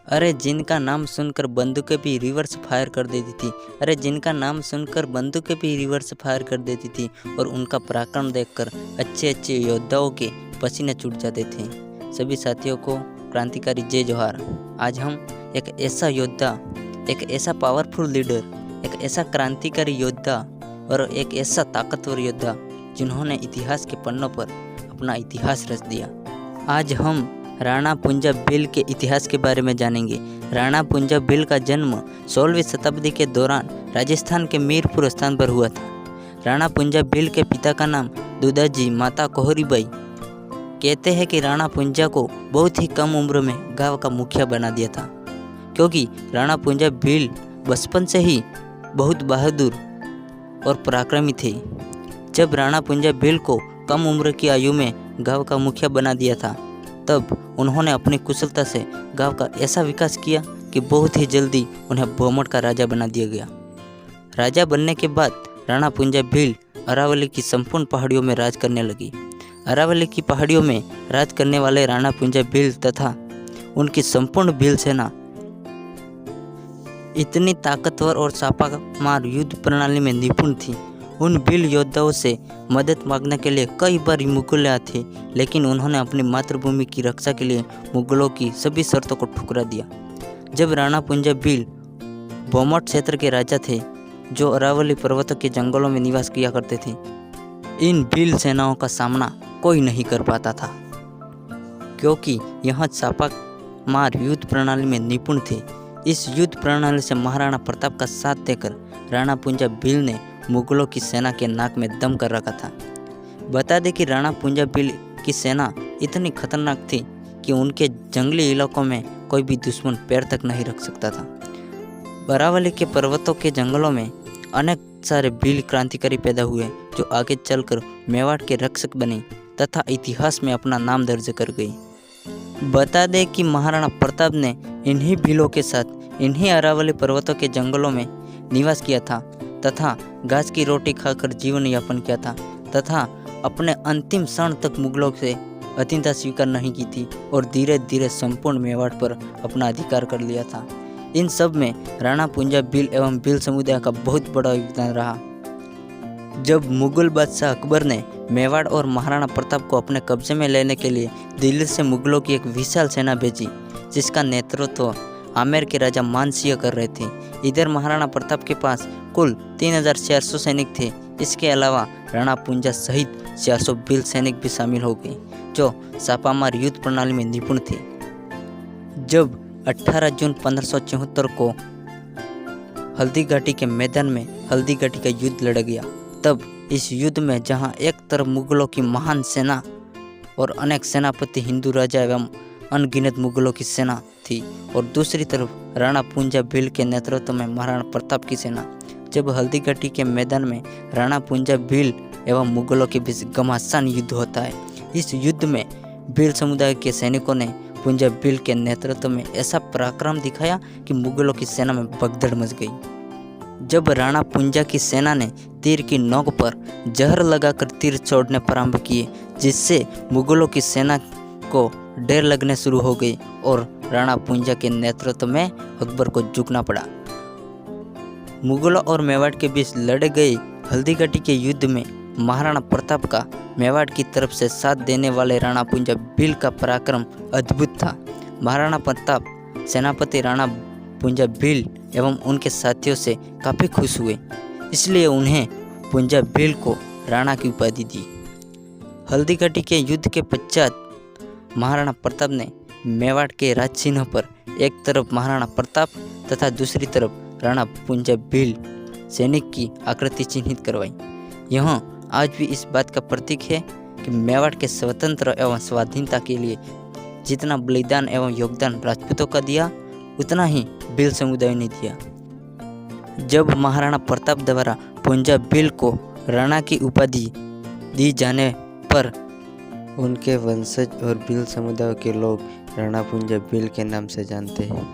अरे जिनका नाम सुनकर बंदूकें भी रिवर्स फायर कर देती थी। अरे जिनका नाम सुनकर बंदूकें भी रिवर्स फायर कर देती थी और उनका पराक्रम देखकर अच्छे अच्छे योद्धाओं के पसीने छूट जाते थे। सभी साथियों को क्रांतिकारी जय जोहार। आज हम एक ऐसा योद्धा, एक ऐसा पावरफुल लीडर, एक ऐसा क्रांतिकारी योद्धा और एक ऐसा ताकतवर योद्धा जिन्होंने इतिहास के पन्नों पर अपना इतिहास रच दिया। आज हम राणा पुंजा भील के इतिहास के बारे में जानेंगे। राणा पुंजा भील का जन्म 16वीं शताब्दी के दौरान राजस्थान के मीरपुर स्थान पर हुआ था। राणा पुंजा भील के पिता का नाम दुदाजी, माता कोहरीबाई। कहते हैं कि राणा पुंजा को बहुत ही कम उम्र में गांव का मुखिया बना दिया था, क्योंकि राणा पुंजा भील बचपन से ही बहुत बहादुर और पराक्रमी थे। जब राणा पुंजा भील को कम उम्र की आयु में गांव का मुखिया बना दिया था, तब उन्होंने अपनी कुशलता से गांव का ऐसा विकास किया कि बहुत ही जल्दी उन्हें भोमट का राजा बना दिया गया। राजा बनने के बाद राणा पुंजा भील अरावली की संपूर्ण पहाड़ियों में राज करने लगी। अरावली की पहाड़ियों में राज करने वाले राणा पुंजा भील तथा उनकी संपूर्ण भील सेना इतनी ताकतवर और छापामार युद्ध प्रणाली में निपुण थी। उन भील योद्धाओं से मदद मांगने के लिए कई बार मुगल आए थे, लेकिन उन्होंने अपनी मातृभूमि की रक्षा के लिए मुगलों की सभी शर्तों को ठुकरा दिया। जब राणा पुंजा भील भोमट क्षेत्र के राजा थे, जो अरावली पर्वतों के जंगलों में निवास किया करते थे, इन भील सेनाओं का सामना कोई नहीं कर पाता था, क्योंकि यह छापामार युद्ध प्रणाली में निपुण थे। इस युद्ध प्रणाली से महाराणा प्रताप का साथ देकर राणा पुंजा भील ने मुगलों की सेना के नाक में दम कर रखा था। बता दें कि राणा पुंजा भील की सेना इतनी खतरनाक थी कि उनके जंगली इलाकों में कोई भी दुश्मन पैर तक नहीं रख सकता था। अरावली के पर्वतों के जंगलों में अनेक सारे भील क्रांतिकारी पैदा हुए, जो आगे चलकर मेवाड़ के रक्षक बने तथा इतिहास में अपना नाम दर्ज कर गई। बता दें कि महाराणा प्रताप ने इन्हीं भीलों के साथ इन्हीं अरावली पर्वतों के जंगलों में निवास किया था तथा घास की रोटी खाकर जीवन यापन किया था तथा अपने अंतिम क्षण तक मुगलों से अधीनता स्वीकार नहीं की थी और धीरे धीरे संपूर्ण मेवाड़ पर अपना अधिकार कर लिया था। इन सब में राणा पुंजा भील एवं भील समुदाय का बहुत बड़ा योगदान रहा। जब मुगल बादशाह अकबर ने मेवाड़ और महाराणा प्रताप को अपने कब्जे में लेने के लिए दिल्ली से मुगलों की एक विशाल सेना भेजी, जिसका नेतृत्व आमेर के राजा मानसिंह कर रहे थे। इधर महाराणा प्रताप के पास कुल 3400 सैनिक थे। इसके अलावा राणा पुंजा सहित 400 भील सैनिक भी शामिल हो गए, जो छापामार युद्ध प्रणाली में निपुण थे। जब 18 जून 1574 को हल्दी घाटी के मैदान में हल्दी घाटी का युद्ध लड़ा गया, तब इस युद्ध में जहां एक तरफ मुगलों की महान सेना और अनेक सेनापति हिंदू राजा एवं अनगिनत मुगलों की सेना थी, और दूसरी तरफ राणा पुंजा भील के नेतृत्व में महाराणा प्रताप की सेना। जब हल्दी घाटी के मैदान में राणा पुंजा भील एवं मुगलों के बीच घमासान युद्ध होता है। इस युद्ध में भील समुदाय के सैनिकों ने पुंजा भील के नेतृत्व में ऐसा पराक्रम दिखाया कि मुगलों की सेना में भगदड़ मच गई। जब राणा पुंजा की सेना ने तीर की नोक पर जहर लगाकर तीर छोड़ने प्रारंभ किए, जिससे मुगलों की सेना को डर लगने शुरू हो गई और राणा पुंजा के नेतृत्व में अकबर को झुकना पड़ा। मुगलों और मेवाड़ के बीच लड़े गए हल्दी घाटी के युद्ध में महाराणा प्रताप का मेवाड़ की तरफ से साथ देने वाले राणा पुंजा भील का पराक्रम अद्भुत था। महाराणा प्रताप सेनापति राणा पुंजा भील एवं उनके साथियों से काफ़ी खुश हुए, इसलिए उन्हें पुंजा भील को राणा की उपाधि दी। हल्दी घाटी के युद्ध के पश्चात महाराणा प्रताप ने मेवाड़ के राज चिन्ह पर एक तरफ महाराणा प्रताप तथा दूसरी तरफ राणा पुंजा भील सैनिक की आकृति चिन्हित करवाई। यह आज भी इस बात का प्रतीक है कि मेवाड़ के स्वतंत्र एवं स्वाधीनता के लिए जितना बलिदान एवं योगदान राजपूतों का दिया, उतना ही भील समुदाय ने दिया। जब महाराणा प्रताप द्वारा पुंजा भील को राणा की उपाधि दी जाने पर उनके वंशज और भील समुदाय के लोग राणा पुंजा भील के नाम से जानते हैं।